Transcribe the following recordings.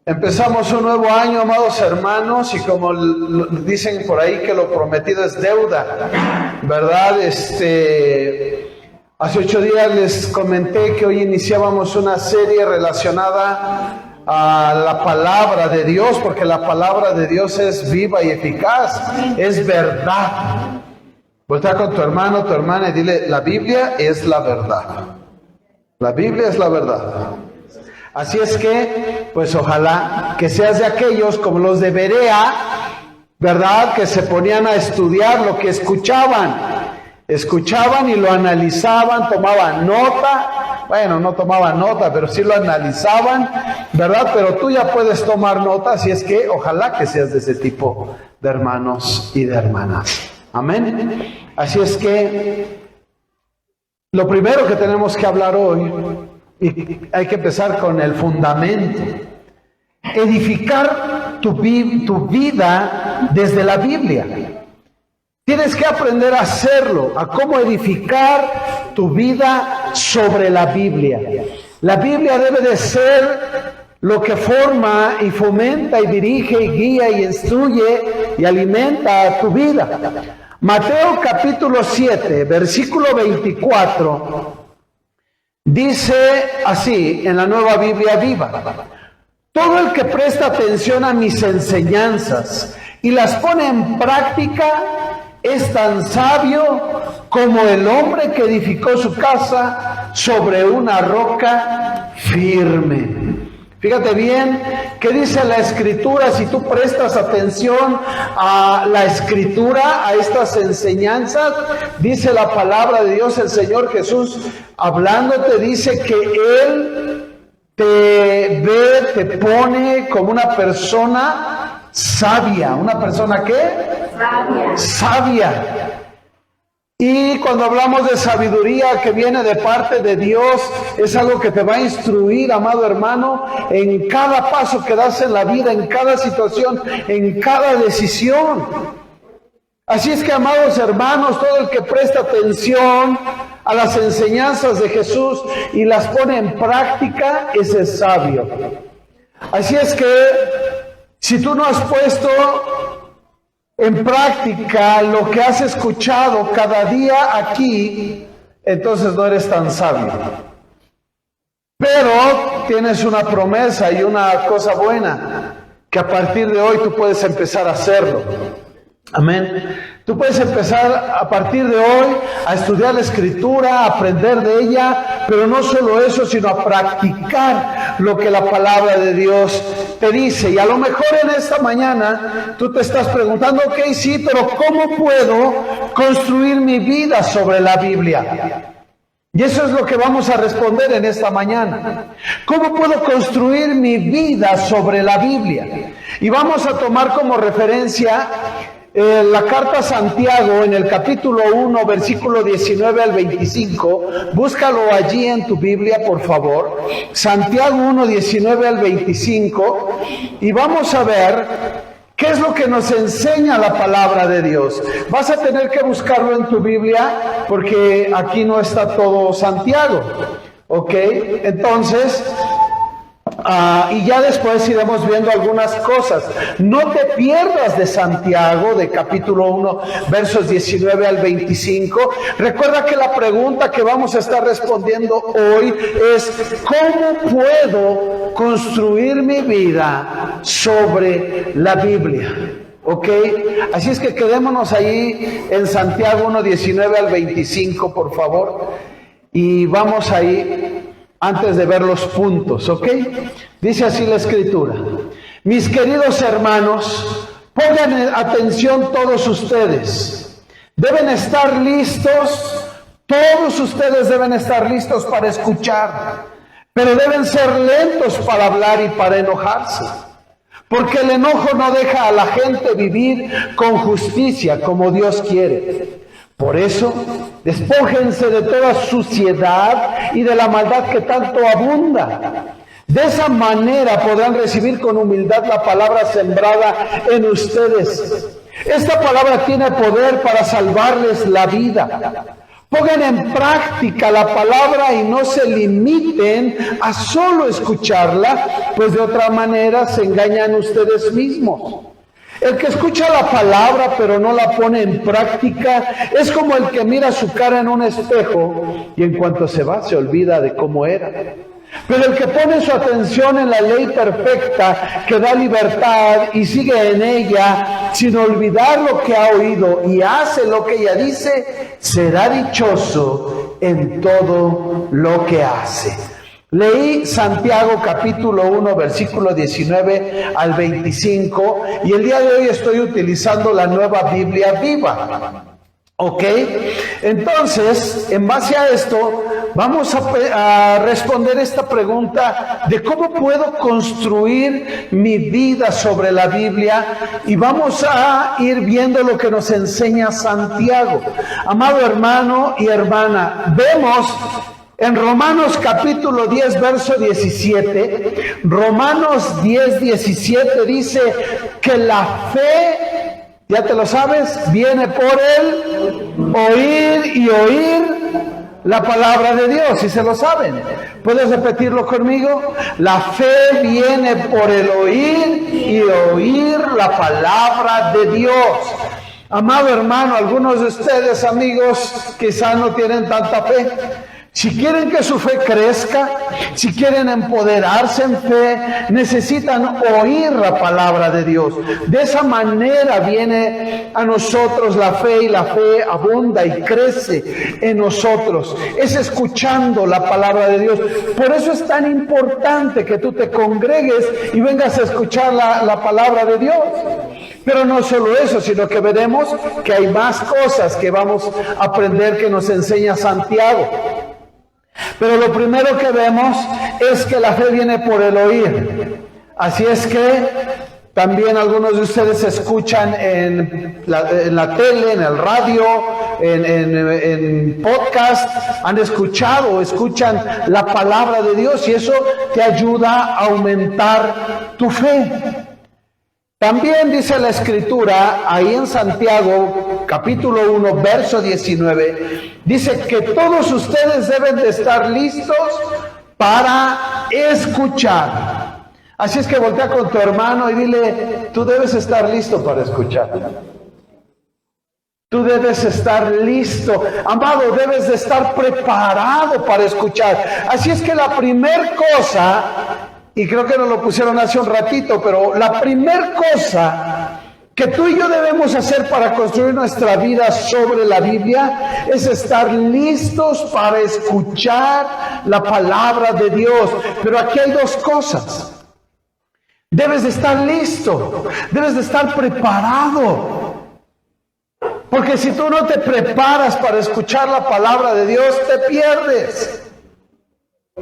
Empezamos un nuevo año, amados hermanos, y como dicen por ahí que lo prometido es deuda, ¿verdad? Hace 8 días les comenté que hoy iniciábamos una serie relacionada a la palabra de Dios, porque la palabra de Dios es viva y eficaz, es verdad. Voltea con tu hermano, tu hermana y dile, la Biblia es la verdad. La Biblia es la verdad. Así es que, pues ojalá que seas de aquellos como los de Berea, ¿verdad? Que se ponían a estudiar lo que escuchaban. Escuchaban y lo analizaban, tomaban nota. Bueno, no tomaban nota, pero sí lo analizaban, ¿verdad? Pero tú ya puedes tomar nota, así es que ojalá que seas de ese tipo de hermanos y de hermanas. Amén. Así es que lo primero que tenemos que hablar hoy, y hay que empezar con el fundamento, edificar tu vida desde la Biblia. Tienes que aprender a hacerlo, a cómo edificar tu vida sobre la Biblia. La Biblia debe de ser lo que forma y fomenta y dirige y guía y instruye y alimenta a tu vida. Mateo capítulo 7, versículo 24, dice así en la Nueva Biblia Viva: todo el que presta atención a mis enseñanzas y las pone en práctica es tan sabio como el hombre que edificó su casa sobre una roca firme. Fíjate bien qué dice la Escritura. Si tú prestas atención a la Escritura, a estas enseñanzas, dice la palabra de Dios, el Señor Jesús hablándote, dice que Él te ve, te pone como una persona sabia. ¿Una persona qué? Sabia. Sabia. Y cuando hablamos de sabiduría que viene de parte de Dios, es algo que te va a instruir, amado hermano, en cada paso que das en la vida, en cada situación, en cada decisión. Así es que, amados hermanos, todo el que presta atención a las enseñanzas de Jesús y las pone en práctica, ese es sabio. Así es que, si tú no has puesto en práctica lo que has escuchado cada día aquí, entonces no eres tan sabio. Pero tienes una promesa y una cosa buena, que a partir de hoy tú puedes empezar a hacerlo. Amén. Tú puedes empezar a partir de hoy a estudiar la Escritura, a aprender de ella, pero no solo eso, sino a practicar lo que la palabra de Dios te dice. Y a lo mejor en esta mañana tú te estás preguntando, ok, sí, pero ¿cómo puedo construir mi vida sobre la Biblia? Y eso es lo que vamos a responder en esta mañana. ¿Cómo puedo construir mi vida sobre la Biblia? Y vamos a tomar como referencia la carta a Santiago en el capítulo 1, versículo 19 al 25. Búscalo allí en tu Biblia, por favor. Santiago 1, 19 al 25. Y vamos a ver qué es lo que nos enseña la palabra de Dios. Vas a tener que buscarlo en tu Biblia porque aquí no está todo Santiago. ¿Ok? Entonces, y ya después iremos viendo algunas cosas. No te pierdas de Santiago, de capítulo 1, versos 19 al 25. Recuerda que la pregunta que vamos a estar respondiendo hoy es: ¿cómo puedo construir mi vida sobre la Biblia? ¿Ok? Así es que quedémonos ahí en Santiago 1, 19 al 25, por favor. Y vamos ahí antes de ver los puntos, ¿ok? Dice así la Escritura: mis queridos hermanos, pongan atención todos ustedes. Deben estar listos, todos ustedes deben estar listos para escuchar, pero deben ser lentos para hablar y para enojarse. Porque el enojo no deja a la gente vivir con justicia como Dios quiere. Por eso, despójense de toda suciedad y de la maldad que tanto abunda. De esa manera podrán recibir con humildad la palabra sembrada en ustedes. Esta palabra tiene poder para salvarles la vida. Pongan en práctica la palabra y no se limiten a solo escucharla, pues de otra manera se engañan ustedes mismos. El que escucha la palabra pero no la pone en práctica es como el que mira su cara en un espejo y en cuanto se va se olvida de cómo era. Pero el que pone su atención en la ley perfecta que da libertad y sigue en ella sin olvidar lo que ha oído y hace lo que ella dice, será dichoso en todo lo que hace. Leí Santiago capítulo 1, versículo 19 al 25 y el día de hoy estoy utilizando la Nueva Biblia Viva. ¿Ok? Entonces, en base a esto, vamos a responder esta pregunta de cómo puedo construir mi vida sobre la Biblia y vamos a ir viendo lo que nos enseña Santiago. Amado hermano y hermana, vemos en Romanos capítulo 10, verso 17, Romanos 10, 17 dice que la fe, ya te lo sabes, viene por el oír y oír la palabra de Dios, si se lo saben. ¿Puedes repetirlo conmigo? La fe viene por el oír y oír la palabra de Dios. Amado hermano, algunos de ustedes, amigos, quizás no tienen tanta fe. Si quieren que su fe crezca, si quieren empoderarse en fe, necesitan oír la palabra de Dios. De esa manera viene a nosotros la fe y la fe abunda y crece en nosotros. Es escuchando la palabra de Dios. Por eso es tan importante que tú te congregues y vengas a escuchar la palabra de Dios. Pero no solo eso, sino que veremos que hay más cosas que vamos a aprender que nos enseña Santiago. Pero lo primero que vemos es que la fe viene por el oír. Así es que también algunos de ustedes escuchan en la tele, en el radio, en podcast, han escuchado o escuchan la palabra de Dios y eso te ayuda a aumentar tu fe. También dice la Escritura, ahí en Santiago, capítulo 1, verso 19, dice que todos ustedes deben de estar listos para escuchar. Así es que voltea con tu hermano y dile, tú debes estar listo para escuchar. Tú debes estar listo. Amado, debes de estar preparado para escuchar. Así es que la primer cosa, y creo que nos lo pusieron hace un ratito, pero la primer cosa que tú y yo debemos hacer para construir nuestra vida sobre la Biblia es estar listos para escuchar la palabra de Dios. Pero aquí hay dos cosas. Debes de estar listo, debes de estar preparado. Porque si tú no te preparas para escuchar la palabra de Dios, te pierdes.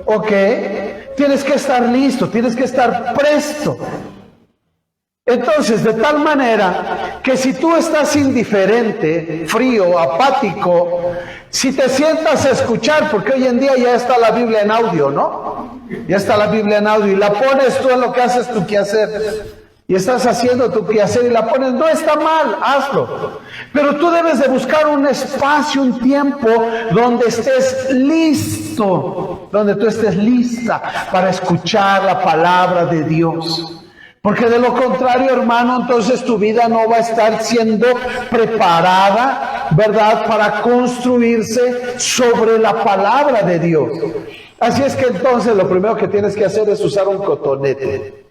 ¿Ok? Tienes que estar listo, tienes que estar presto. Entonces, de tal manera que si tú estás indiferente, frío, apático, si te sientas a escuchar, porque hoy en día ya está la Biblia en audio, ¿no? Ya está la Biblia en audio y la pones tú en lo que haces tu quehacer. Y estás haciendo tu quehacer y la pones, no está mal, hazlo. Pero tú debes de buscar un espacio, un tiempo donde estés listo, donde tú estés lista para escuchar la palabra de Dios. Porque de lo contrario, hermano, entonces tu vida no va a estar siendo preparada, ¿verdad?, para construirse sobre la palabra de Dios. Así es que entonces lo primero que tienes que hacer es usar un cotonete,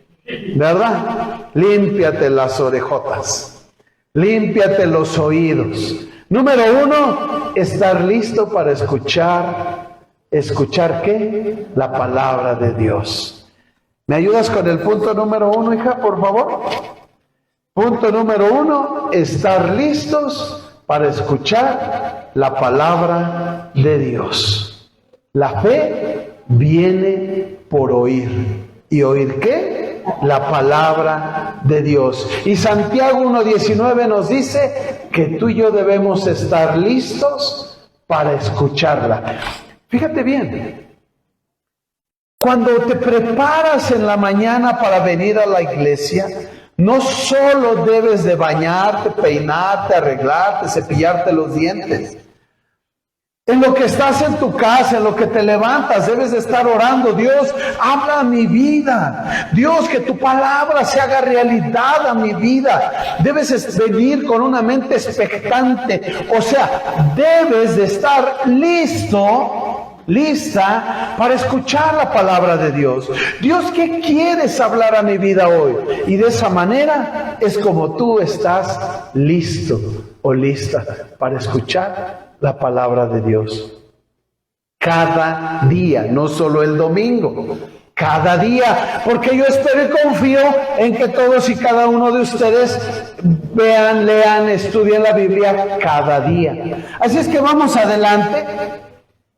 ¿verdad? Límpiate las orejotas, límpiate los oídos. Número 1, estar listo para escuchar. ¿Escuchar qué? La palabra de Dios. ¿Me ayudas con el punto número 1, hija, por favor? Punto número 1, estar listos para escuchar la palabra de Dios. La fe viene por oír. ¿Y oír qué? La palabra de Dios. Y Santiago 1:19 nos dice que tú y yo debemos estar listos para escucharla. Fíjate bien. Cuando te preparas en la mañana para venir a la iglesia, no solo debes de bañarte, peinarte, arreglarte, cepillarte los dientes. En lo que estás en tu casa, en lo que te levantas, debes de estar orando. Dios, habla a mi vida. Dios, que tu palabra se haga realidad a mi vida. Debes venir con una mente expectante. O sea, debes de estar lista para escuchar la palabra de Dios. Dios, ¿qué quieres hablar a mi vida hoy? Y de esa manera es como tú estás listo o lista para escuchar la palabra de Dios. Cada día, no solo el domingo, cada día, porque yo espero y confío en que todos y cada uno de ustedes vean, lean, estudien la Biblia cada día. Así es que vamos adelante.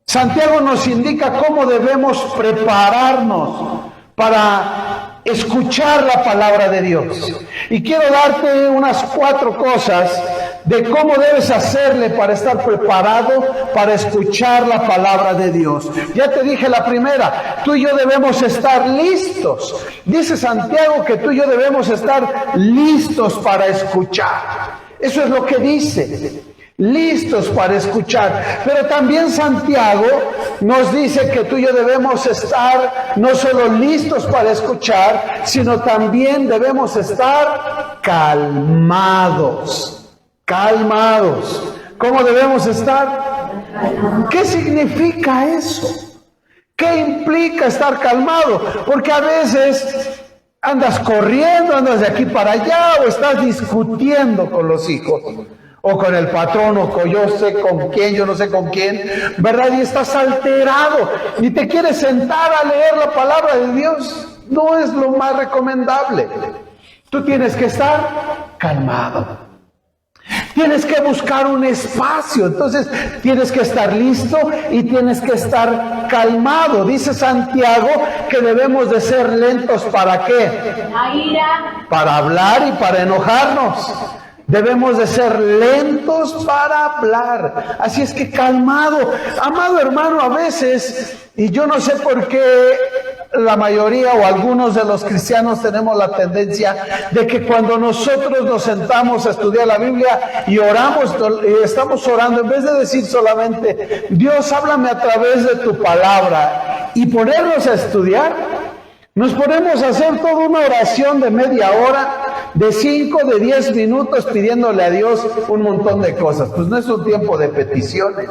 Santiago nos indica cómo debemos prepararnos para escuchar la palabra de Dios. Y quiero darte unas 4 cosas de cómo debes hacerle para estar preparado para escuchar la palabra de Dios. Ya te dije la primera, tú y yo debemos estar listos. Dice Santiago que tú y yo debemos estar listos para escuchar. Eso es lo que dice. Listos para escuchar. Pero también Santiago nos dice que tú y yo debemos estar no solo listos para escuchar, sino también debemos estar calmados. Calmados. ¿Cómo debemos estar? ¿Qué significa eso? ¿Qué implica estar calmado? Porque a veces andas corriendo, andas de aquí para allá, o estás discutiendo con los hijos, o con el patrón, o con yo sé con quién, yo no sé con quién, ¿verdad? Y estás alterado, y te quieres sentar a leer la palabra de Dios. No es lo más recomendable. Tú tienes que estar calmado. Tienes que buscar un espacio, entonces tienes que estar listo y tienes que estar calmado. Dice Santiago que debemos de ser lentos, ¿para qué? La ira. Para hablar y para enojarnos. Debemos de ser lentos para hablar. Así es que calmado. Amado hermano, a veces, y yo no sé por qué la mayoría o algunos de los cristianos tenemos la tendencia de que cuando nosotros nos sentamos a estudiar la Biblia y oramos, y estamos orando, en vez de decir solamente, Dios, háblame a través de tu palabra, y ponernos a estudiar, nos ponemos a hacer toda una oración de media hora, de 5, de 10 minutos, pidiéndole a Dios un montón de cosas. Pues no es un tiempo de peticiones.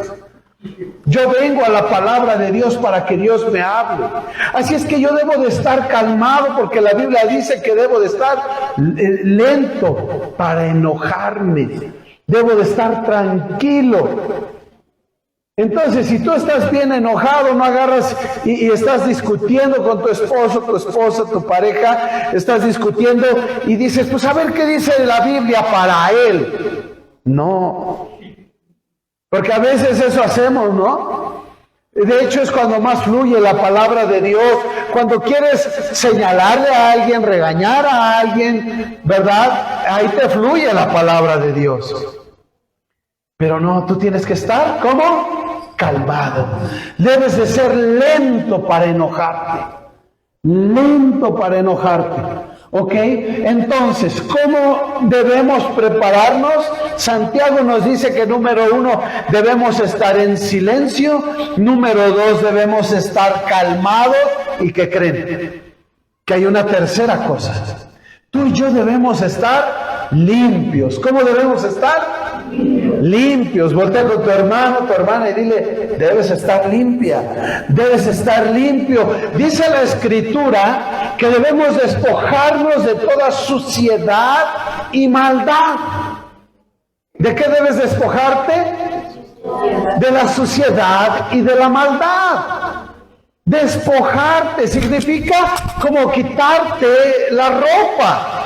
Yo vengo a la palabra de Dios para que Dios me hable. Así es que yo debo de estar calmado, porque la Biblia dice que debo de estar lento para enojarme. Debo de estar tranquilo. Entonces, si tú estás bien enojado, no agarras y estás discutiendo con tu esposo, tu esposa, tu pareja, estás discutiendo y dices, pues a ver qué dice la Biblia para él. No. Porque a veces eso hacemos, ¿no? De hecho, es cuando más fluye la palabra de Dios. Cuando quieres señalarle a alguien, regañar a alguien, ¿verdad? Ahí te fluye la palabra de Dios. Pero no, tú tienes que estar, ¿cómo? Calmado. Debes de ser lento para enojarte. Lento para enojarte. ¿Ok? Entonces, ¿cómo debemos prepararnos? Santiago nos dice que número 1, debemos estar en silencio. Número 2, debemos estar calmados. ¿Y qué creen? Que hay una tercera cosa. Tú y yo debemos estar limpios. ¿Cómo debemos estar? Limpios. Voltea con tu hermano, tu hermana y dile, debes estar limpia, debes estar limpio. Dice la Escritura que debemos despojarnos de toda suciedad y maldad. ¿De qué debes despojarte? De la suciedad y de la maldad. Despojarte significa como quitarte la ropa.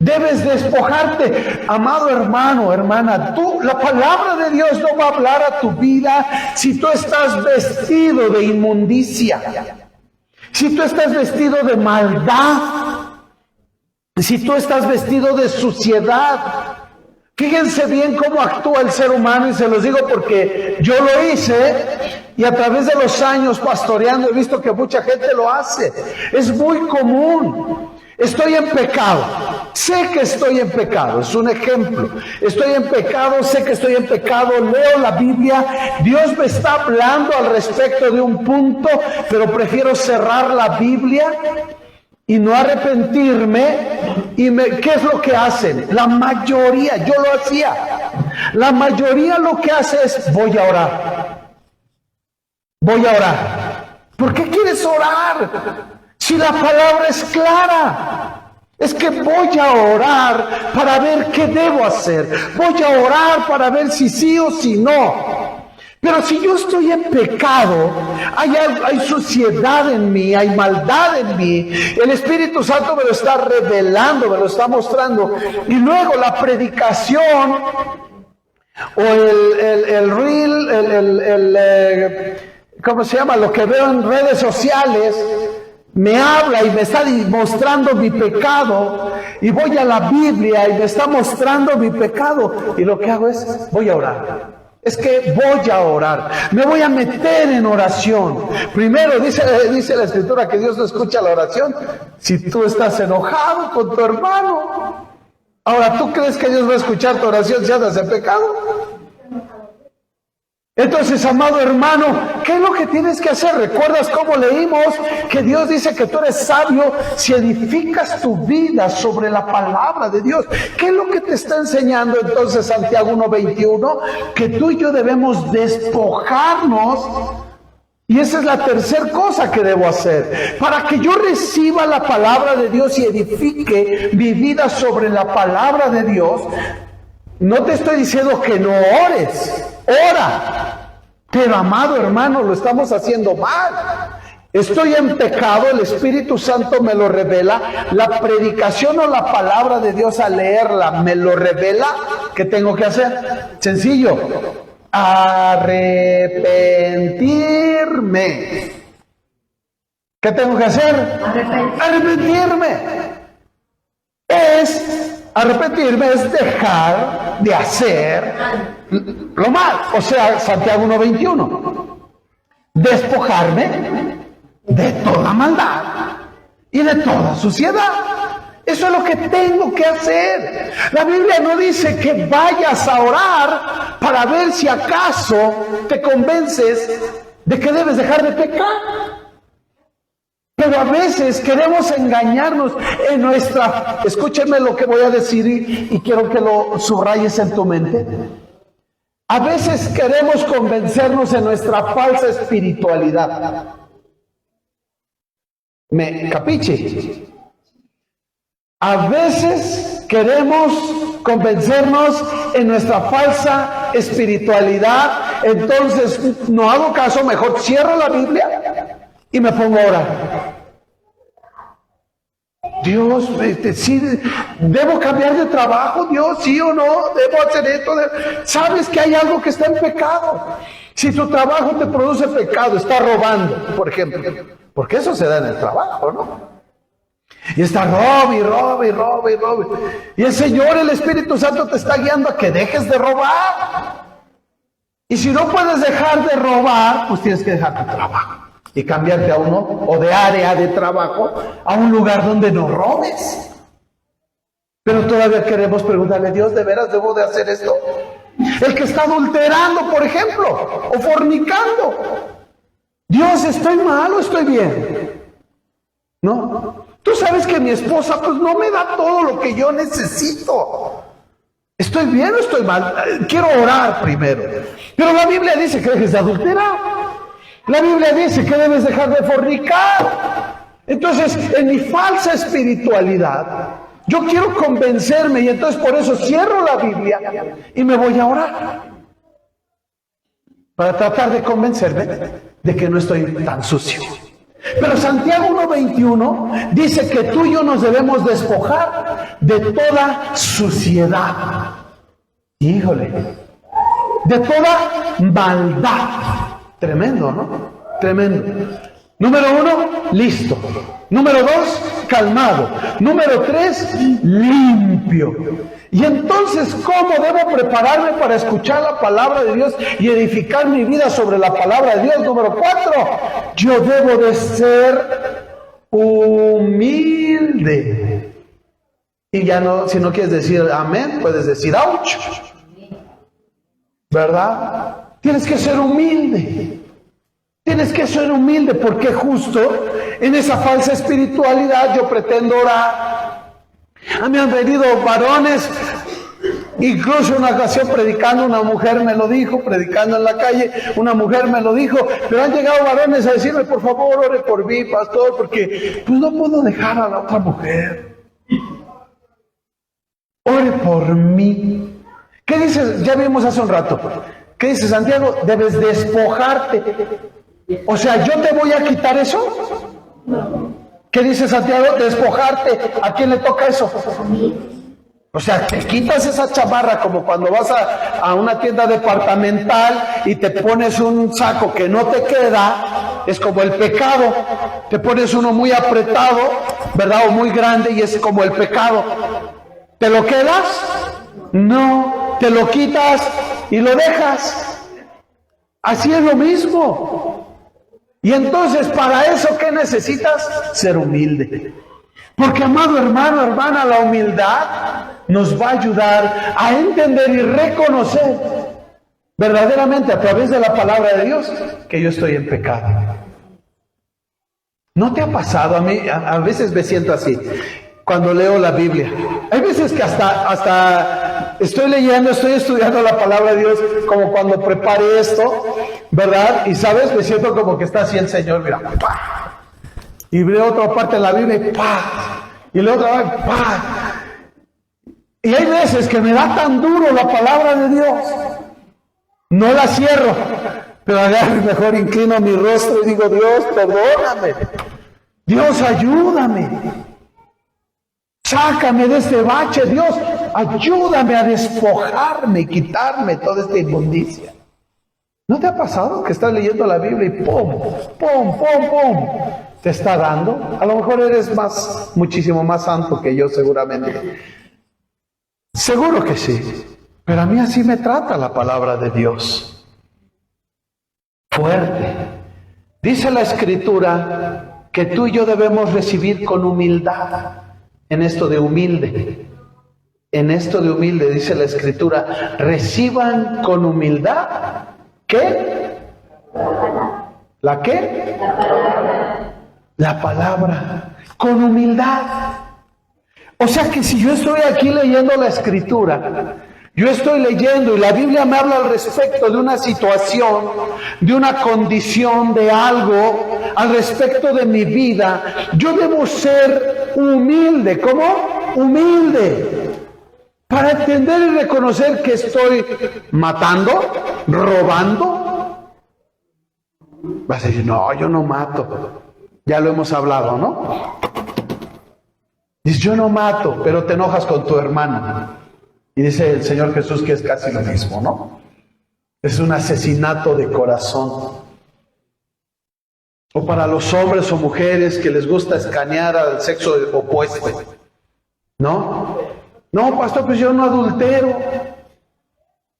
Debes despojarte. Amado hermano, hermana, la palabra de Dios no va a hablar a tu vida si tú estás vestido de inmundicia, si tú estás vestido de maldad, si tú estás vestido de suciedad. Fíjense bien cómo actúa el ser humano, y se los digo porque yo lo hice y a través de los años pastoreando he visto que mucha gente lo hace. Es muy común. Estoy en pecado. Sé que estoy en pecado, es un ejemplo. Estoy en pecado, sé que estoy en pecado, leo la Biblia, Dios me está hablando al respecto de un punto, pero prefiero cerrar la Biblia y no arrepentirme. ¿Qué es lo que hacen? La mayoría, yo lo hacía. La mayoría lo que hace es, voy a orar. Voy a orar. ¿Por qué quieres orar? Si la palabra es clara. Es que voy a orar para ver qué debo hacer. Voy a orar para ver si sí o si no. Pero si yo estoy en pecado, hay suciedad en mí, hay maldad en mí, el Espíritu Santo me lo está revelando, me lo está mostrando. Y luego la predicación o el reel, ¿cómo se llama? Lo que veo en redes sociales, me habla y me está mostrando mi pecado, y voy a la Biblia y me está mostrando mi pecado, y lo que hago es, voy a orar. Es que voy a orar, me voy a meter en oración. Primero dice la Escritura que Dios no escucha la oración si tú estás enojado con tu hermano. Ahora, ¿tú crees que Dios va a escuchar tu oración si andas en pecado? Entonces, amado hermano, ¿qué es lo que tienes que hacer? ¿Recuerdas cómo leímos que Dios dice que tú eres sabio si edificas tu vida sobre la palabra de Dios? ¿Qué es lo que te está enseñando entonces Santiago 1:21? Que tú y yo debemos despojarnos. Y esa es la tercera cosa que debo hacer. Para que yo reciba la palabra de Dios y edifique mi vida sobre la palabra de Dios, no te estoy diciendo que no ores. Ora. Pero amado hermano, lo estamos haciendo mal. Estoy en pecado, el Espíritu Santo me lo revela. La predicación o la palabra de Dios al leerla me lo revela. ¿Qué tengo que hacer? Sencillo. Arrepentirme. ¿Qué tengo que hacer? Arrepentirme. Arrepentirme es dejar de hacer lo mal. O sea, Santiago 1:21. Despojarme de toda maldad y de toda suciedad. Eso es lo que tengo que hacer. La Biblia no dice que vayas a orar para ver si acaso te convences de que debes dejar de pecar. Pero a veces queremos engañarnos en nuestra... Escúcheme lo que voy a decir y quiero que lo subrayes en tu mente. A veces queremos convencernos en nuestra falsa espiritualidad. ¿Me capiche? A veces queremos convencernos en nuestra falsa espiritualidad. Entonces no hago caso, mejor cierro la Biblia y me pongo a orar. Dios, sí, ¿debo cambiar de trabajo? Dios, sí o no, ¿debo hacer esto? ¿Sabes que hay algo que está en pecado? Si tu trabajo te produce pecado, está robando, por ejemplo, porque eso se da en el trabajo, ¿no? Y está robe. Y el Señor, el Espíritu Santo te está guiando a que dejes de robar. Y si no puedes dejar de robar, pues tienes que dejar tu trabajo y cambiarte a uno, o de área de trabajo, a un lugar donde no robes. Pero todavía queremos preguntarle, Dios, ¿de veras debo de hacer esto? El que está adulterando, por ejemplo, o fornicando. Dios, ¿estoy mal o estoy bien? ¿No? Tú sabes que mi esposa pues no me da todo lo que yo necesito. ¿Estoy bien o estoy mal? Quiero orar primero. Pero la Biblia dice que dejes de adulterar. La Biblia dice que debes dejar de fornicar. Entonces, en mi falsa espiritualidad, yo quiero convencerme y entonces por eso cierro la Biblia y me voy a orar. Para tratar de convencerme de que no estoy tan sucio. Pero Santiago 1:21 dice que tú y yo nos debemos despojar de toda suciedad. Híjole. De toda maldad. Tremendo, ¿no? Tremendo. Número 1, listo. Número 2, calmado. Número 3, limpio. Y entonces, ¿cómo debo prepararme para escuchar la palabra de Dios y edificar mi vida sobre la palabra de Dios? Número 4, yo debo de ser humilde. Y ya no, si no quieres decir amén, puedes decir ouch. ¿Verdad? Tienes que ser humilde. Tienes que ser humilde, porque justo en esa falsa espiritualidad yo pretendo orar. A mí han venido varones, incluso una ocasión predicando, una mujer me lo dijo, predicando en la calle, una mujer me lo dijo, pero han llegado varones a decirme, por favor, ore por mí, pastor, porque pues no puedo dejar a la otra mujer. Ore por mí. ¿Qué dices? Ya vimos hace un rato. ¿Qué dice Santiago? Debes despojarte. O sea, ¿yo te voy a quitar eso? ¿Qué dice Santiago? Despojarte. ¿A quién le toca eso? O sea, te quitas esa chamarra como cuando vas a una tienda departamental y te pones un saco que no te queda. Es como el pecado. Te pones uno muy apretado, ¿verdad? O muy grande y es como el pecado. ¿Te lo quedas? No. Te lo quitas y lo dejas. Así es lo mismo. Y entonces, para eso, ¿qué necesitas? Ser humilde. Porque, amado hermano, hermana, la humildad nos va a ayudar a entender y reconocer verdaderamente a través de la palabra de Dios que yo estoy en pecado. ¿No te ha pasado? A mí, a veces me siento así cuando leo la Biblia. Hay veces que hasta estoy leyendo, estoy estudiando la palabra de Dios, como cuando prepare esto, ¿verdad? Y sabes, me siento como que está así el Señor, mira, ¡pah! Y leo otra parte de la Biblia y ¡pah! Y leo otra vez, ¡pah! Y hay veces que me da tan duro la palabra de Dios, no la cierro, pero mejor inclino mi rostro y digo, Dios, perdóname, Dios, ayúdame. Sácame de este bache, Dios, ayúdame a despojarme y quitarme toda esta inmundicia. ¿No te ha pasado que estás leyendo la Biblia y pum, pum, pum, pum, te está dando? A lo mejor eres muchísimo más santo que yo seguramente. Seguro que sí, pero a mí así me trata la palabra de Dios. Fuerte. Dice la Escritura que tú y yo debemos recibir con humildad. En esto de humilde, dice la Escritura, reciban con humildad, ¿qué? ¿La qué? La palabra, con humildad. O sea que si yo estoy aquí leyendo la Escritura, yo estoy leyendo y la Biblia me habla al respecto de una situación, de una condición, de algo, al respecto de mi vida, yo debo ser humilde. ¿Cómo? Humilde. Para entender y reconocer que estoy matando, robando. Vas a decir, no, yo no mato. Ya lo hemos hablado, ¿no? Dices, yo no mato, pero te enojas con tu hermano. Y dice el Señor Jesús que es casi lo mismo, ¿no? Es un asesinato de corazón. O para los hombres o mujeres que les gusta escanear al sexo opuesto, ¿no? No, pastor, pues yo no adultero.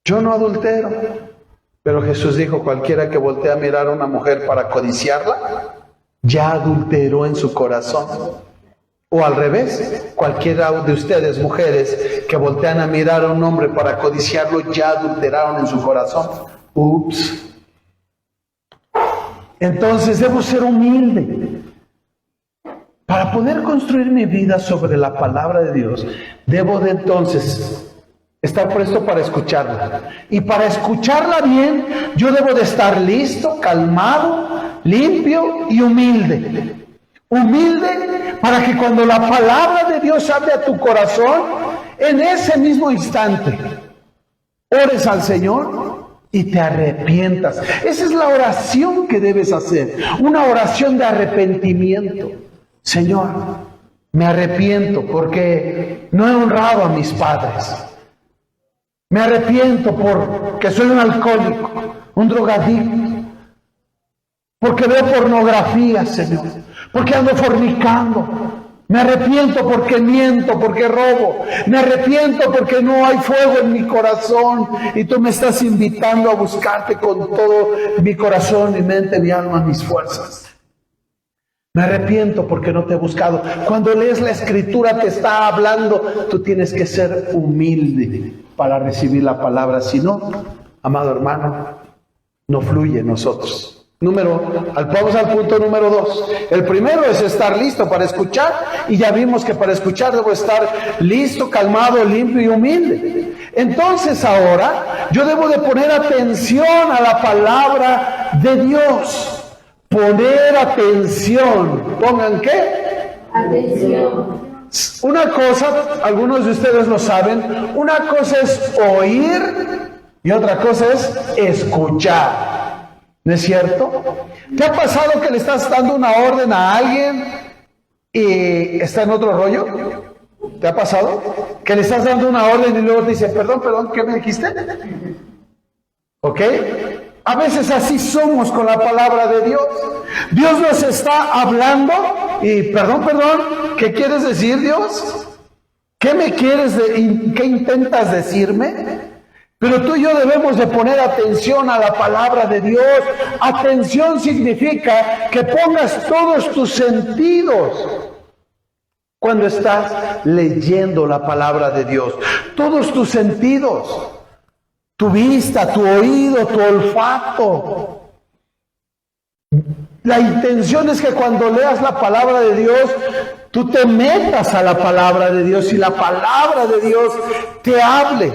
Yo no adultero. Pero Jesús dijo, cualquiera que voltea a mirar a una mujer para codiciarla, ya adulteró en su corazón. O al revés, cualquiera de ustedes, mujeres, que voltean a mirar a un hombre para codiciarlo, ya adulteraron en su corazón. Ups. Entonces debo ser humilde. Para poder construir mi vida sobre la palabra de Dios, debo de entonces estar presto para escucharla. Y para escucharla bien, yo debo de estar listo, calmado, limpio y humilde. Humilde para que cuando la palabra de Dios hable a tu corazón, en ese mismo instante, ores al Señor y te arrepientas. Esa es la oración que debes hacer, una oración de arrepentimiento. Señor, me arrepiento porque no he honrado a mis padres. Me arrepiento porque soy un alcohólico, un drogadicto, porque veo pornografía, Señor, porque ando fornicando. Me arrepiento porque miento, porque robo. Me arrepiento porque no hay fuego en mi corazón y tú me estás invitando a buscarte con todo mi corazón, mi mente, mi alma, mis fuerzas. Me arrepiento porque no te he buscado. Cuando lees la Escritura te está hablando. Tú tienes que ser humilde para recibir la palabra. Si no, amado hermano, no fluye en nosotros. Vamos al punto número 2. El primero es estar listo para escuchar. Y ya vimos que para escuchar debo estar listo, calmado, limpio y humilde. Entonces ahora yo debo de poner atención a la palabra de Dios. Poner atención. ¿Pongan qué? Atención. Una cosa, algunos de ustedes lo saben, una cosa es oír y otra cosa es escuchar. ¿No es cierto? ¿Te ha pasado que le estás dando una orden a alguien y está en otro rollo? ¿Te ha pasado? Que le estás dando una orden y luego te dice, perdón, ¿qué me dijiste? ¿Ok? A veces así somos con la palabra de Dios. Dios nos está hablando y perdón, ¿qué quieres decir, Dios? ¿Qué me quieres qué intentas decirme? Pero tú y yo debemos de poner atención a la palabra de Dios. Atención significa que pongas todos tus sentidos cuando estás leyendo la palabra de Dios. Todos tus sentidos. Tu vista, tu oído, tu olfato. La intención es que cuando leas la palabra de Dios, tú te metas a la palabra de Dios y la palabra de Dios te hable.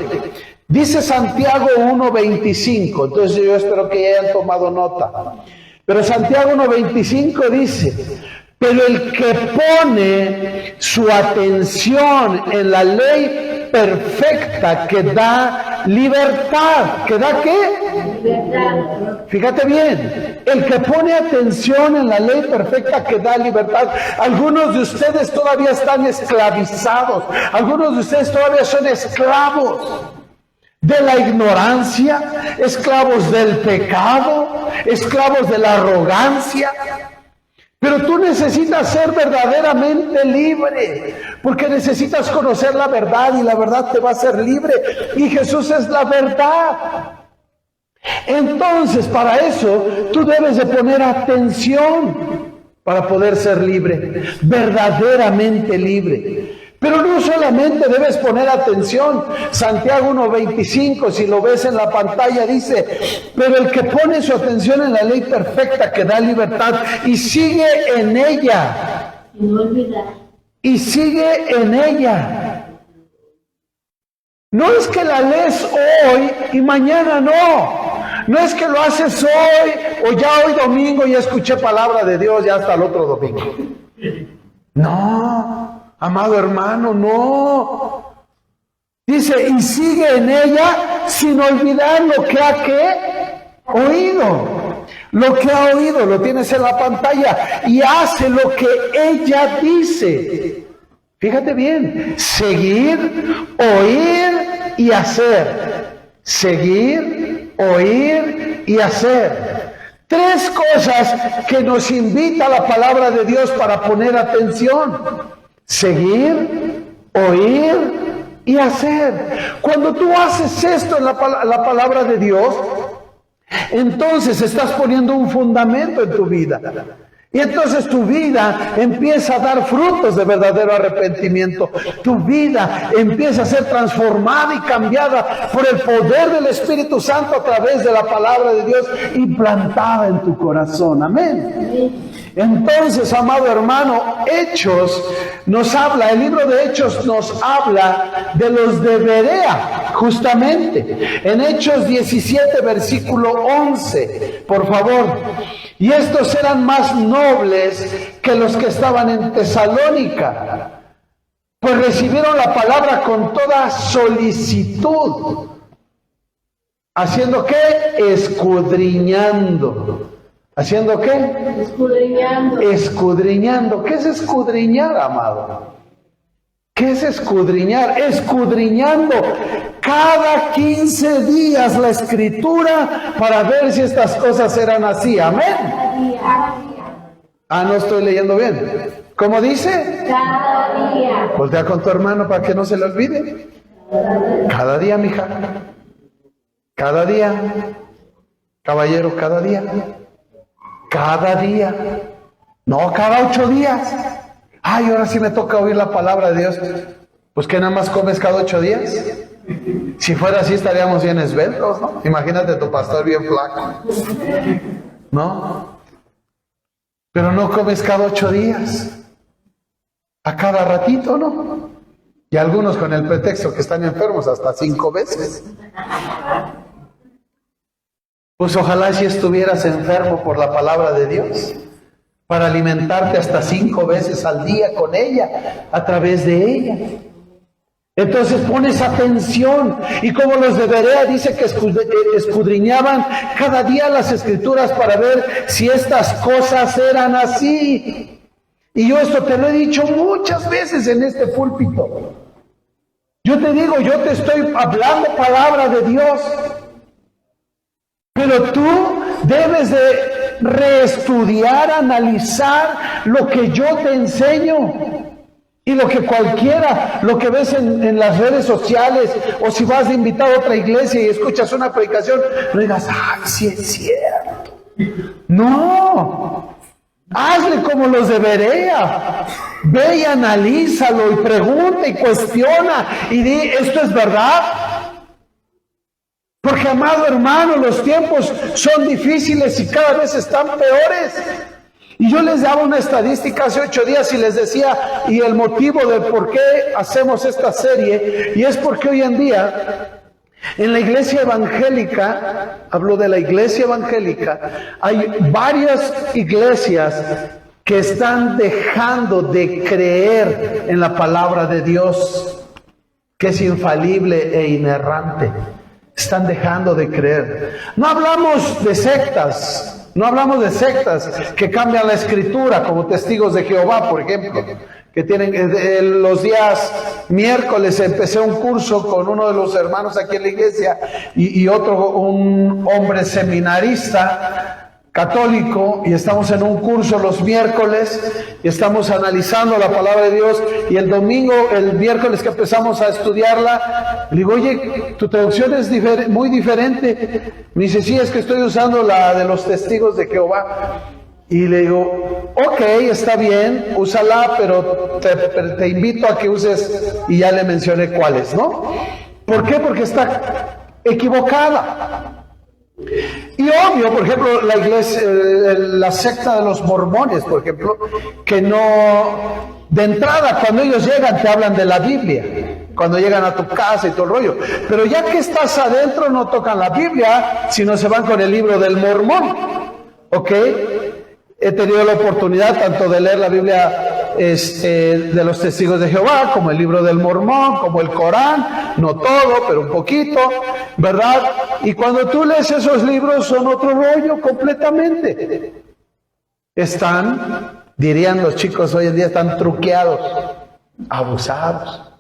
Dice Santiago 1:25, entonces yo espero que ya hayan tomado nota. Pero Santiago 1:25 dice, pero el que pone su atención en la ley perfecta que da libertad, ¿que da qué? Libertad. Fíjate bien, el que pone atención en la ley perfecta que da libertad. Algunos de ustedes todavía están esclavizados, algunos de ustedes todavía son esclavos de la ignorancia, esclavos del pecado, esclavos de la arrogancia. Pero tú necesitas ser verdaderamente libre, porque necesitas conocer la verdad y la verdad te va a hacer libre. Y Jesús es la verdad. Entonces, para eso, tú debes de poner atención para poder ser libre, verdaderamente libre. Pero no solamente debes poner atención. Santiago 1:25, si lo ves en la pantalla, dice, pero el que pone su atención en la ley perfecta que da libertad y sigue en ella. No olvidar. Y sigue en ella. No es que la lees hoy y mañana no. No es que lo haces hoy o ya hoy domingo ya escuché palabra de Dios ya hasta el otro domingo. No. Amado hermano, no. Dice, y sigue en ella sin olvidar lo que ha oído. Lo que ha oído, lo tienes en la pantalla. Y hace lo que ella dice. Fíjate bien. Seguir, oír y hacer. Seguir, oír y hacer. Tres cosas que nos invita la palabra de Dios para poner atención. Seguir, oír y hacer. Cuando tú haces esto en la palabra de Dios, entonces estás poniendo un fundamento en tu vida. Y entonces tu vida empieza a dar frutos de verdadero arrepentimiento. Tu vida empieza a ser transformada y cambiada por el poder del Espíritu Santo a través de la palabra de Dios implantada en tu corazón. Amén. Entonces, amado hermano, Hechos nos habla, el libro de Hechos nos habla de los de Berea, justamente. En Hechos 17, versículo 11, por favor. Y estos eran más nobles que los que estaban en Tesalónica, pues recibieron la palabra con toda solicitud. ¿Haciendo qué? Escudriñando. ¿Haciendo qué? Escudriñando. Escudriñando. ¿Qué es escudriñar, amado? ¿Qué es escudriñar? Escudriñando cada 15 días la Escritura para ver si estas cosas eran así. Amén. Ah, no estoy leyendo bien. ¿Cómo dice? Cada día. Voltea con tu hermano para que no se le olvide. Cada día, mija. Cada día. Caballero, cada día. Cada día. No, cada 8 días. Ay, ahora sí me toca oír la palabra de Dios. Pues que nada más comes cada 8 días. Si fuera así estaríamos bien esbeltos, ¿no? Imagínate tu pastor bien flaco, ¿no? Pero no comes cada 8 días. A cada ratito, ¿no? Y algunos con el pretexto que están enfermos hasta 5 veces. Pues ojalá si estuvieras enfermo por la palabra de Dios, para alimentarte hasta 5 veces al día con ella, a través de ella. Entonces pones atención, y como los de Berea dice que escudriñaban cada día las Escrituras para ver si estas cosas eran así. Y yo esto te lo he dicho muchas veces en este púlpito. Yo te digo, yo te estoy hablando palabra de Dios, pero tú debes de reestudiar, analizar lo que yo te enseño. Y lo que cualquiera, lo que ves en las redes sociales, o si vas de invitado a otra iglesia y escuchas una predicación, no digas, ay, sí es cierto. No, hazle como los de Berea. Ve y analízalo y pregunta y cuestiona y di, ¿esto es verdad? Porque, amado hermano, los tiempos son difíciles y cada vez están peores. Y yo les daba una estadística hace 8 días y les decía, y el motivo de por qué hacemos esta serie, y es porque hoy en día, en la iglesia evangélica, hablo de la iglesia evangélica, hay varias iglesias que están dejando de creer en la palabra de Dios, que es infalible e inerrante. Están dejando de creer. No hablamos de sectas. No hablamos de sectas que cambian la escritura, como Testigos de Jehová, por ejemplo, que tienen los días miércoles empecé un curso con uno de los hermanos aquí en la iglesia y otro, un hombre seminarista católico, y estamos en un curso los miércoles y estamos analizando la palabra de Dios, y el miércoles que empezamos a estudiarla, le digo, oye, tu traducción es muy diferente. Me dice, sí, es que estoy usando la de los Testigos de Jehová. Y le digo, ok, está bien, úsala, pero te invito a que uses, y ya le mencioné cuáles, ¿no? ¿Por qué? Porque está equivocada. Y obvio, por ejemplo, la iglesia, la secta de los mormones, por ejemplo, que no, de entrada, cuando ellos llegan te hablan de la Biblia, cuando llegan a tu casa y todo el rollo, pero ya que estás adentro no tocan la Biblia, sino se van con el libro del Mormón, ¿ok? He tenido la oportunidad tanto de leer la Biblia de los Testigos de Jehová, como el libro del Mormón, como el Corán, no todo, pero un poquito, ¿verdad? Y cuando tú lees esos libros son otro rollo completamente. Están, dirían los chicos hoy en día, están truqueados, abusados.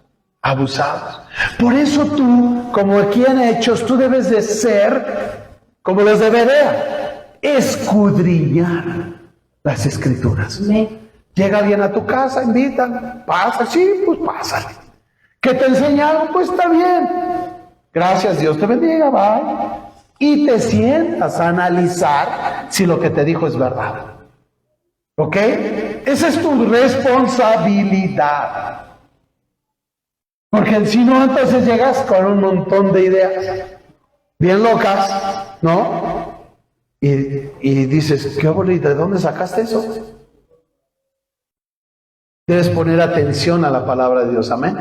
Por eso tú, como aquí en Hechos, tú debes de ser como los de Berea, escudriñar las Escrituras. Llega alguien a tu casa, invitan, pasa, sí, pues pásale. ¿Que te enseñaron? Pues está bien. Gracias, Dios te bendiga, bye. Y te sientas a analizar si lo que te dijo es verdad. ¿Ok? Esa es tu responsabilidad. Porque si no, entonces llegas con un montón de ideas bien locas, ¿no? Y dices, qué bonito, ¿de dónde sacaste eso? Debes poner atención a la palabra de Dios, amén.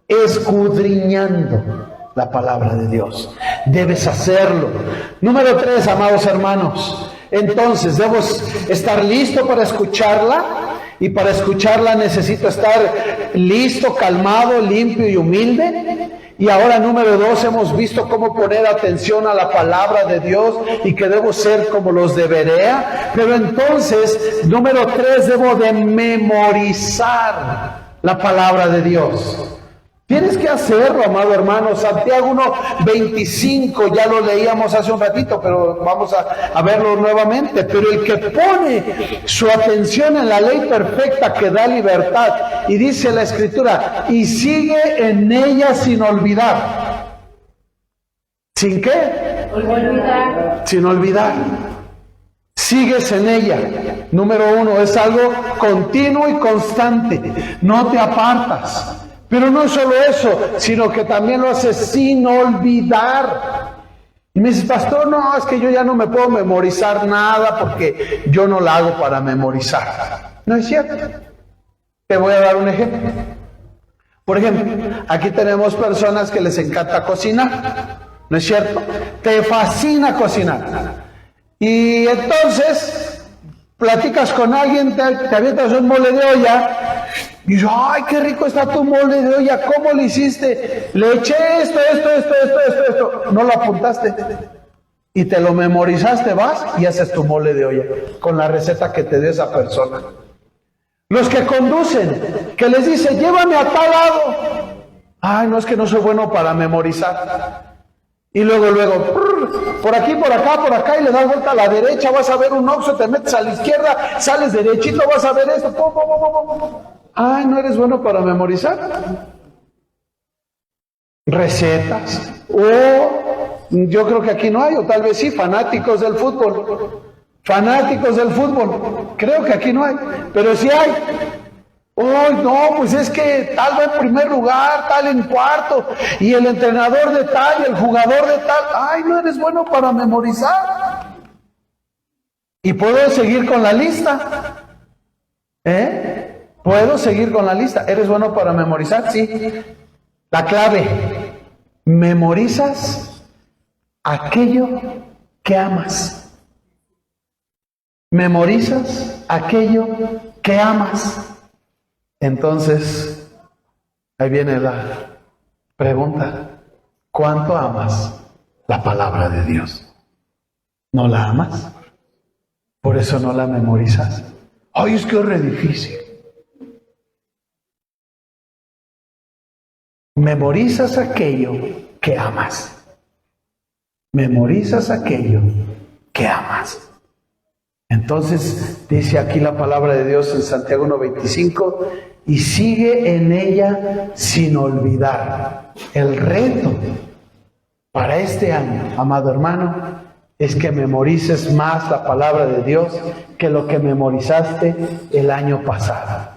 Escudriñando la palabra de Dios. Debes hacerlo. Número 3, amados hermanos. Entonces, debo estar listo para escucharla. Y para escucharla necesito estar listo, calmado, limpio y humilde. Y ahora, número 2, hemos visto cómo poner atención a la palabra de Dios y que debo ser como los de Berea. Pero entonces, número 3, debo de memorizar la palabra de Dios. Tienes que hacerlo, amado hermano. Santiago 1:25, ya lo leíamos hace un ratito, pero vamos a verlo nuevamente. Pero el que pone su atención en la ley perfecta que da libertad, y dice la Escritura, y sigue en ella sin olvidar. ¿Sin qué? Olvidar. Sin olvidar. Sigues en ella. Número 1, es algo continuo y constante. No te apartas. Pero no solo eso, sino que también lo haces sin olvidar. Y me dices, pastor, no, es que yo ya no me puedo memorizar nada porque yo no la hago para memorizar. No es cierto. Te voy a dar un ejemplo. Por ejemplo, aquí tenemos personas que les encanta cocinar. ¿No es cierto? Te fascina cocinar. Y entonces, platicas con alguien, te avientas un mole de olla, y dices, ¡ay, qué rico está tu mole de olla! ¿Cómo le hiciste? Le eché esto. No lo apuntaste. Y te lo memorizaste, vas y haces tu mole de olla, con la receta que te dio esa persona. Los que conducen, que les dice, llévame a tal lado. ¡Ay, no, es que no soy bueno para memorizar! Y luego, por aquí, por acá, y le das vuelta a la derecha, vas a ver un Oxxo, te metes a la izquierda, sales derechito, vas a ver esto. Ay, ¿no eres bueno para memorizar? Recetas. O, yo creo que aquí no hay, o tal vez sí, fanáticos del fútbol. Fanáticos del fútbol. Creo que aquí no hay, pero sí hay. ¡Oh, no! Pues es que tal va en primer lugar, tal en cuarto, y el entrenador de tal, y el jugador de tal. ¡Ay, no eres bueno para memorizar! Y puedo seguir con la lista. ¿Puedo seguir con la lista? ¿Eres bueno para memorizar? Sí. La clave. Memorizas aquello que amas. Memorizas aquello que amas. Entonces, ahí viene la pregunta. ¿Cuánto amas la palabra de Dios? ¿No la amas? Por eso no la memorizas. Ay, es que es re difícil. Memorizas aquello que amas. Memorizas aquello que amas. Entonces, dice aquí la palabra de Dios en Santiago 1:25, y sigue en ella sin olvidar. El reto para este año, amado hermano, es que memorices más la palabra de Dios que lo que memorizaste el año pasado.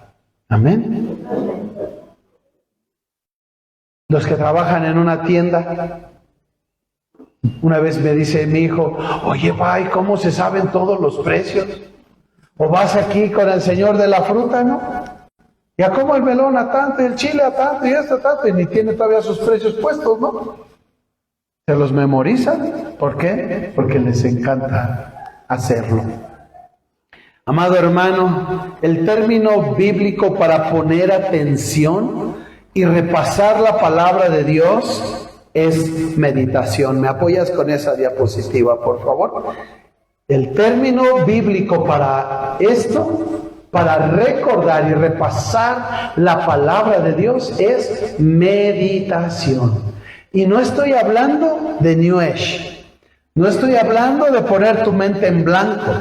Amén. Los que trabajan en una tienda, una vez me dice mi hijo, oye, pa, ¿y cómo se saben todos los precios? O vas aquí con el señor de la fruta, ¿no? Ya como el melón a tanto, y el chile a tanto, y esto a tanto, y ni tiene todavía sus precios puestos, ¿no? Se los memorizan. ¿Por qué? Porque les encanta hacerlo. Amado hermano, el término bíblico para poner atención y repasar la palabra de Dios es meditación. ¿Me apoyas con esa diapositiva, por favor? El término bíblico para esto, para recordar y repasar la palabra de Dios, es meditación. Y no estoy hablando de New Age. No estoy hablando de poner tu mente en blanco,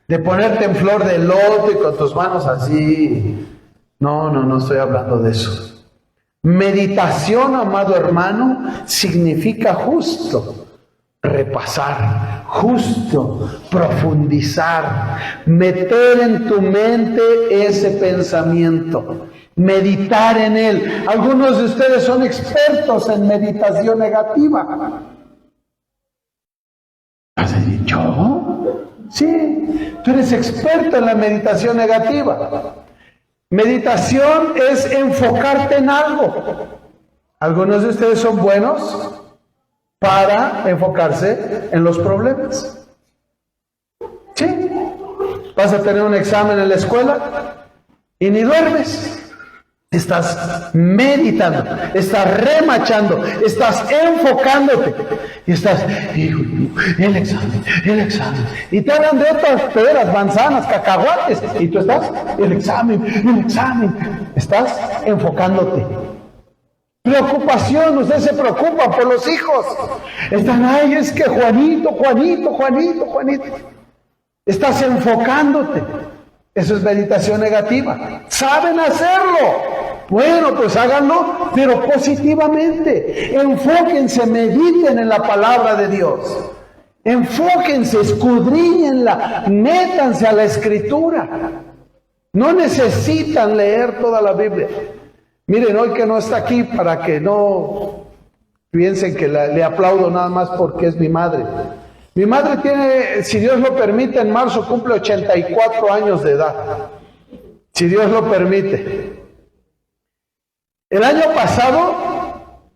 de ponerte en flor de loto y con tus manos así. No estoy hablando de eso. Meditación, amado hermano, significa justo repasar, justo profundizar, meter en tu mente ese pensamiento, meditar en él. Algunos de ustedes son expertos en meditación negativa. ¿Has dicho? ¿Yo? Sí, tú eres experto en la meditación negativa. Meditación es enfocarte en algo. Algunos de ustedes son buenos para enfocarse en los problemas. Sí. Vas a tener un examen en la escuela y ni duermes. Estás meditando, estás remachando, estás enfocándote. Y estás, el examen. Y te hablan de otras peras, manzanas, cacahuates. Y tú estás, el examen. Estás enfocándote. Preocupación, usted se preocupa por los hijos. Están, ay, es que Juanito. Estás enfocándote. Eso es meditación negativa. ¿Saben hacerlo? Bueno, pues háganlo, pero positivamente. Enfóquense, mediten en la palabra de Dios. Enfóquense, escudriñenla, métanse a la Escritura. No necesitan leer toda la Biblia. Miren, hoy que no está aquí, para que no piensen que le aplaudo nada más porque es mi madre. Mi madre tiene, si Dios lo permite, en marzo cumple 84 años de edad. Si Dios lo permite. El año pasado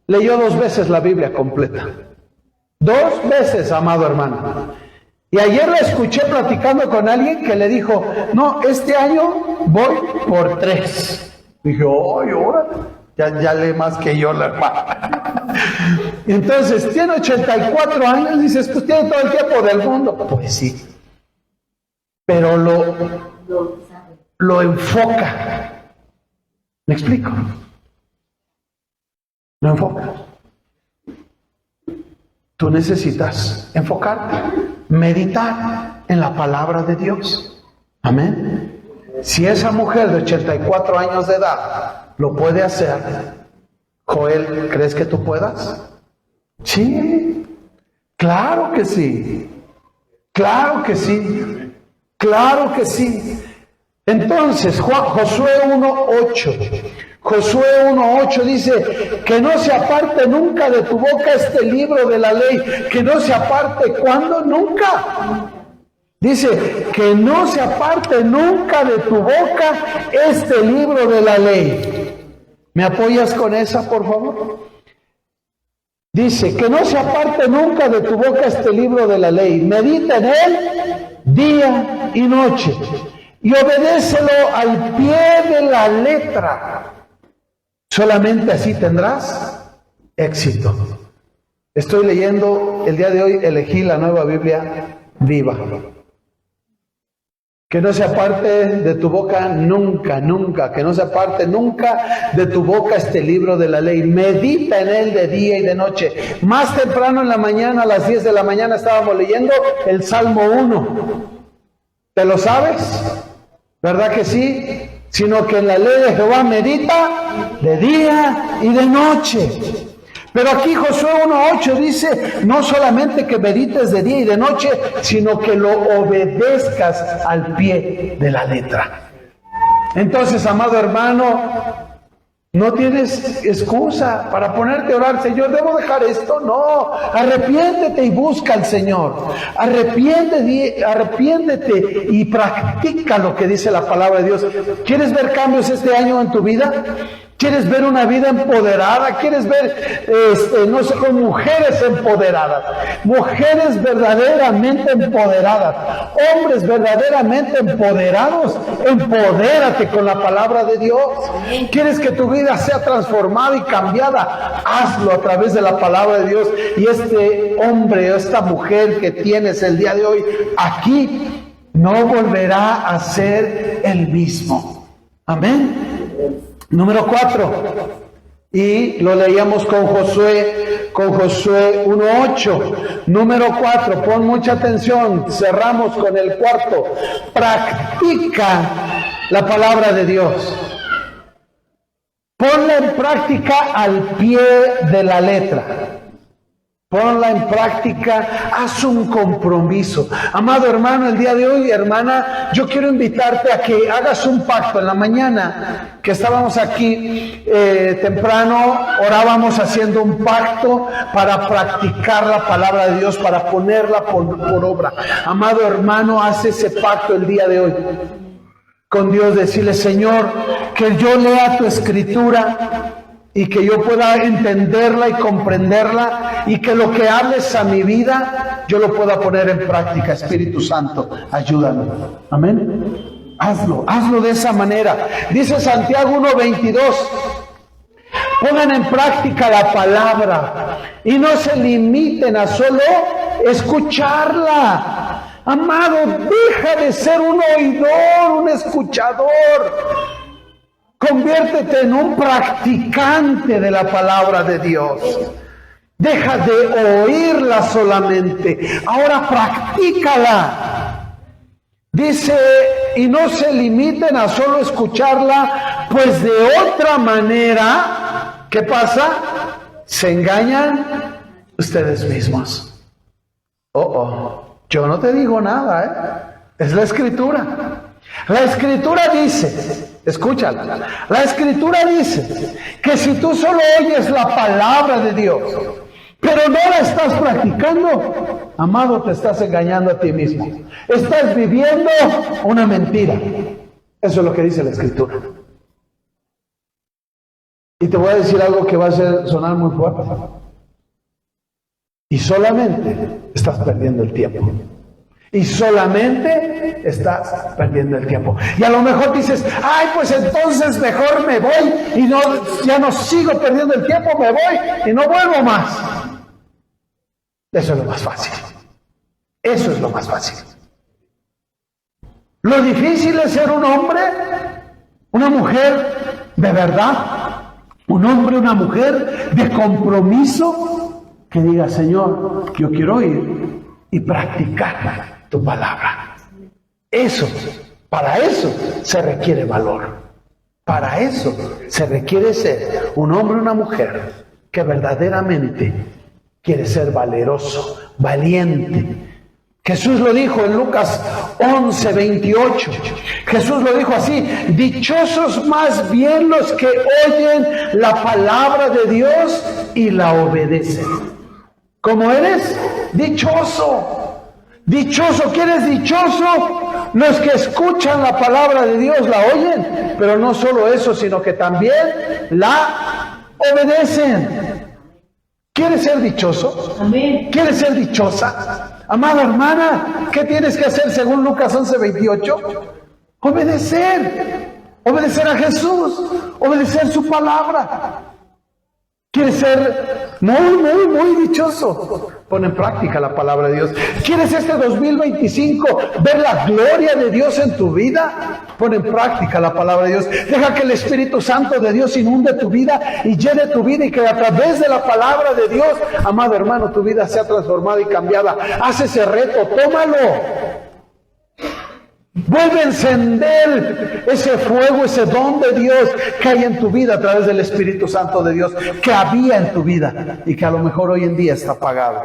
leyó 2 veces la Biblia completa. 2 veces, amado hermano. Y ayer la escuché platicando con alguien que le dijo, no, este año voy por 3. Dije, ¡ay, órale! Ya lee más que yo la hermana. Entonces, tiene 84 años, dices, pues tiene todo el tiempo del mundo. Pues sí. Pero lo enfoca. ¿Me explico? Lo enfoca. Tú necesitas enfocarte, meditar en la palabra de Dios. Amén. Si esa mujer de 84 años de edad lo puede hacer, Joel, ¿crees que tú puedas? Sí, claro que sí. Claro que sí. Claro que sí. Entonces, Josué 1:8. Josué 1:8 dice, que no se aparte nunca de tu boca este libro de la ley, que no se aparte, ¿cuándo? Nunca. Dice, que no se aparte nunca de tu boca este libro de la ley. ¿Me apoyas con esa, por favor? Dice, que no se aparte nunca de tu boca este libro de la ley. Medita en él día y noche y obedécelo al pie de la letra. Solamente así tendrás éxito. Estoy leyendo, el día de hoy elegí la Nueva Biblia Viva. Que no se aparte de tu boca nunca, nunca, que no se aparte nunca de tu boca este libro de la ley. Medita en él de día y de noche. Más temprano en la mañana, a las 10 de la mañana, estábamos leyendo el Salmo 1. ¿Te lo sabes? ¿Verdad que sí? Sino que en la ley de Jehová medita de día y de noche. Pero aquí Josué 1:8 dice, no solamente que medites de día y de noche, sino que lo obedezcas al pie de la letra. Entonces, amado hermano, no tienes excusa para ponerte a orar, Señor, ¿debo dejar esto? No, arrepiéntete y busca al Señor. Arrepiéntete y practica lo que dice la palabra de Dios. ¿Quieres ver cambios este año en tu vida? ¿Quieres ver una vida empoderada? ¿Quieres ver, mujeres empoderadas? Mujeres verdaderamente empoderadas. Hombres verdaderamente empoderados. Empodérate con la palabra de Dios. ¿Quieres que tu vida sea transformada y cambiada? Hazlo a través de la palabra de Dios. Y este hombre o esta mujer que tienes el día de hoy aquí no volverá a ser el mismo. Amén. Número 4, y lo leíamos con Josué 1:8. Número 4, pon mucha atención, cerramos con el 4. Practica la palabra de Dios. Ponla en práctica al pie de la letra. Ponla en práctica, haz un compromiso. Amado hermano, el día de hoy, hermana, yo quiero invitarte a que hagas un pacto. En la mañana que estábamos aquí temprano, orábamos haciendo un pacto para practicar la palabra de Dios, para ponerla por obra. Amado hermano, haz ese pacto el día de hoy con Dios. Decirle, Señor, que yo lea tu escritura y que yo pueda entenderla y comprenderla, y que lo que hables a mi vida, yo lo pueda poner en práctica. Espíritu Santo, ayúdame. Amén. Hazlo de esa manera. Dice Santiago 1:22, pongan en práctica la palabra y no se limiten a solo escucharla. Amado, deja de ser un oidor, un escuchador. Conviértete en un practicante de la palabra de Dios. Deja de oírla solamente. Ahora practícala. Dice, y no se limiten a solo escucharla, pues de otra manera, ¿qué pasa? Se engañan ustedes mismos. Yo no te digo nada, es la Escritura. La Escritura dice, escúchala, la Escritura dice que si tú solo oyes la palabra de Dios, pero no la estás practicando, amado, te estás engañando a ti mismo. Estás viviendo una mentira. Eso es lo que dice la Escritura. Y te voy a decir algo que va a sonar muy fuerte. Y solamente estás perdiendo el tiempo. Y solamente estás perdiendo el tiempo. Y a lo mejor dices, ay, pues entonces mejor me voy y ya no sigo perdiendo el tiempo, me voy y no vuelvo más. Eso es lo más fácil. Eso es lo más fácil. Lo difícil es ser un hombre, una mujer de verdad, un hombre, una mujer de compromiso que diga, Señor, yo quiero ir y practicar tu palabra. Para eso se requiere valor. Para eso se requiere ser un hombre, una mujer que verdaderamente quiere ser valeroso, valiente. Jesús lo dijo en Lucas 11:28. Jesús lo dijo así: dichosos más bien los que oyen la palabra de Dios y la obedecen. ¿Cómo eres? Dichoso. Dichoso, ¿quién es dichoso? Los que escuchan la palabra de Dios, la oyen, pero no solo eso, sino que también la obedecen. ¿Quieres ser dichoso? Amén. ¿Quieres ser dichosa? Amada hermana, ¿qué tienes que hacer según Lucas 11:28? Obedecer. Obedecer a Jesús. Obedecer su palabra. ¿Quieres ser muy dichoso? Pon en práctica la palabra de Dios. ¿Quieres este 2025 ver la gloria de Dios en tu vida? Pon en práctica la palabra de Dios. Deja que el Espíritu Santo de Dios inunde tu vida y llene tu vida, y que a través de la palabra de Dios, amado hermano, tu vida sea transformada y cambiada. Haz ese reto, tómalo. Vuelve a encender ese fuego, ese don de Dios que hay en tu vida a través del Espíritu Santo de Dios, que había en tu vida y que a lo mejor hoy en día está apagado.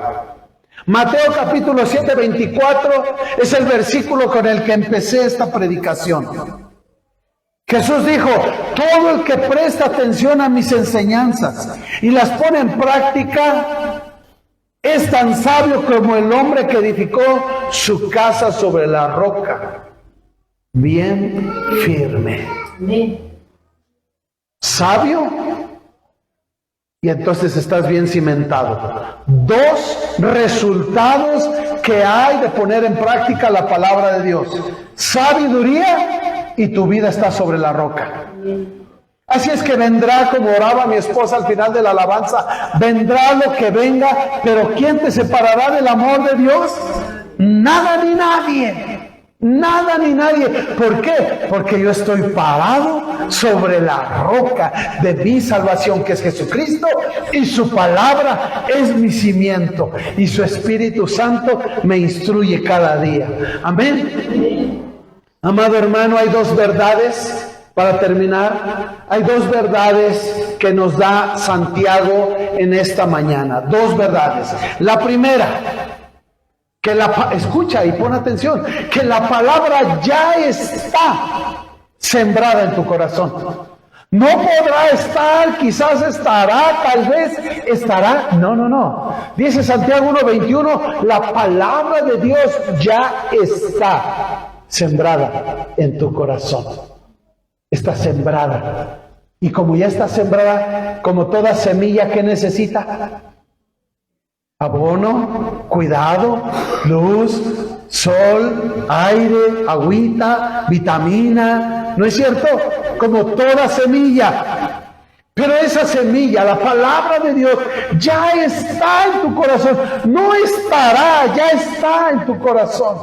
Mateo capítulo 7:24 es el versículo con el que empecé esta predicación. Jesús dijo: todo el que presta atención a mis enseñanzas y las pone en práctica es tan sabio como el hombre que edificó su casa sobre la roca, bien firme. Sabio, y entonces estás bien cimentado. Dos resultados que hay de poner en práctica la palabra de Dios: sabiduría, y tu vida está sobre la roca. Así es que vendrá, como oraba mi esposa al final de la alabanza, vendrá lo que venga, pero ¿quién te separará del amor de Dios? Nada ni nadie. Nada ni nadie. ¿Por qué? Porque yo estoy parado sobre la roca de mi salvación, que es Jesucristo, y su palabra es mi cimiento, y su Espíritu Santo me instruye cada día. Amén. Amado hermano, hay dos verdades. Para terminar, hay dos verdades que nos da Santiago en esta mañana. Dos verdades. La primera, escucha y pon atención, que la palabra ya está sembrada en tu corazón. No podrá estar, quizás estará, tal vez estará. No. Dice Santiago 1:21, la palabra de Dios ya está sembrada en tu corazón. Está sembrada. Y como ya está sembrada, como toda semilla, que necesita abono, cuidado, luz, sol, aire, agüita, vitamina, ¿no es cierto? Como toda semilla. Pero esa semilla, la palabra de Dios, ya está en tu corazón. No estará, ya está en tu corazón.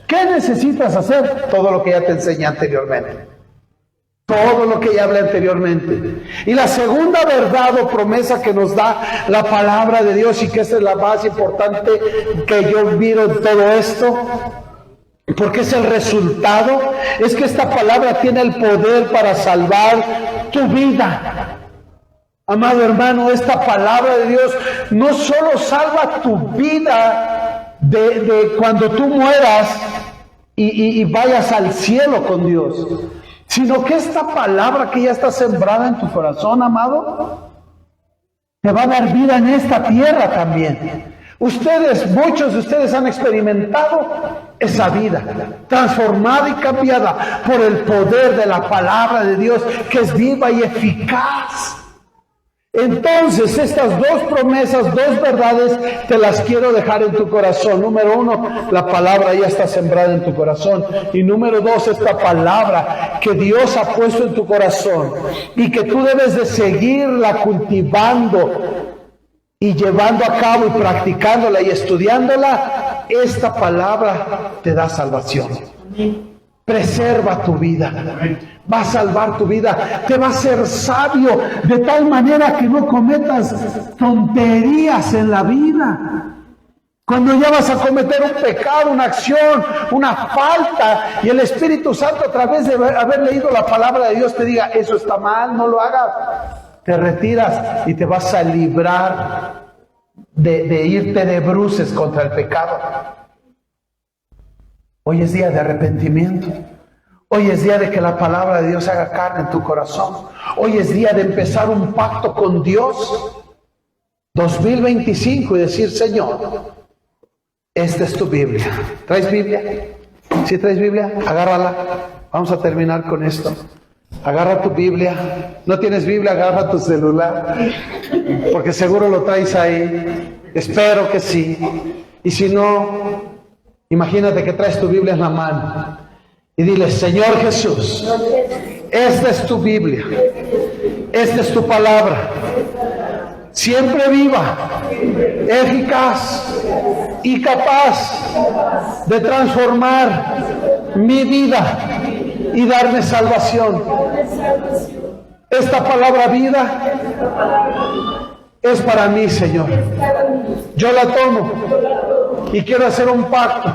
¿Qué necesitas hacer? Todo lo que ya te enseñé anteriormente. Todo lo que ya hablé anteriormente. Y la segunda verdad o promesa que nos da la palabra de Dios, y que esa es la más importante que yo miro en todo esto, porque es el resultado, es que esta palabra tiene el poder para salvar tu vida. Amado hermano, esta palabra de Dios no solo salva tu vida, de cuando tú mueras y vayas al cielo con Dios, sino que esta palabra que ya está sembrada en tu corazón, amado, te va a dar vida en esta tierra también. Muchos de ustedes han experimentado esa vida transformada y cambiada por el poder de la palabra de Dios, que es viva y eficaz. Entonces, estas dos promesas, dos verdades, te las quiero dejar en tu corazón. Número uno, la palabra ya está sembrada en tu corazón. Y número dos, esta palabra que Dios ha puesto en tu corazón y que tú debes de seguirla cultivando y llevando a cabo y practicándola y estudiándola. Esta palabra te da salvación. Preserva tu vida, va a salvar tu vida, te va a hacer sabio de tal manera que no cometas tonterías en la vida. Cuando ya vas a cometer un pecado, una acción, una falta, y el Espíritu Santo, a través de haber leído la palabra de Dios, te diga, eso está mal, no lo hagas, te retiras y te vas a librar de irte de bruces contra el pecado. Hoy es día de arrepentimiento. Hoy es día de que la palabra de Dios haga carne en tu corazón. Hoy es día de empezar un pacto con Dios 2025 y decir, Señor, esta es tu Biblia. ¿Traes Biblia? ¿Sí traes Biblia? Agárrala. Vamos a terminar con esto. Agarra tu Biblia. ¿No tienes Biblia? Agarra tu celular, porque seguro lo traes ahí. Espero que sí. Y si no, imagínate que traes tu Biblia en la mano y dile, Señor Jesús, esta es tu Biblia, esta es tu palabra, siempre viva, eficaz y capaz de transformar mi vida y darme salvación. Esta palabra vida es para mí, Señor. Yo la tomo y quiero hacer un pacto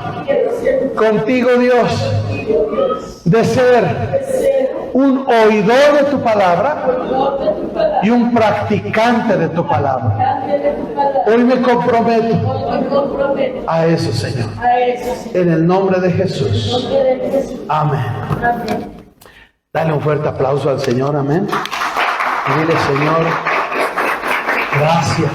contigo, Dios, de ser un oidor de tu palabra y un practicante de tu palabra. Hoy me comprometo a eso, Señor. En el nombre de Jesús. Amén. Dale un fuerte aplauso al Señor. Amén. Y dile, Señor, gracias.